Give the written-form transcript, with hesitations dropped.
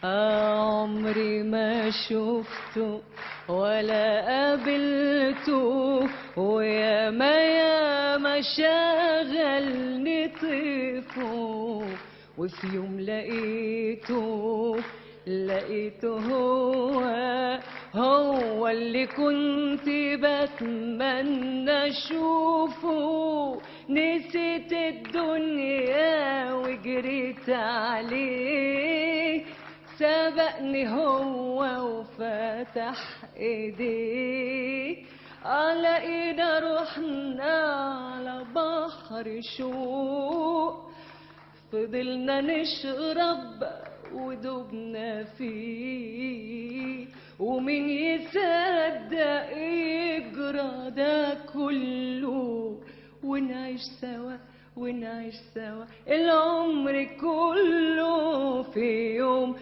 عمري ما شفته ولا قابلته، ويا ما شغلني طيفه، وفي يوم لقيته هو اللي كنت بتمنى اشوفه. نسيت الدنيا وجريت عليه، سبقني هو وفتح ايديه. لقينا روحنا على بحر شوق، فضلنا نشرب ودوبنا فيه، ومين يصدق يجرى ده كله، ونعيش سوا العمر كله في يوم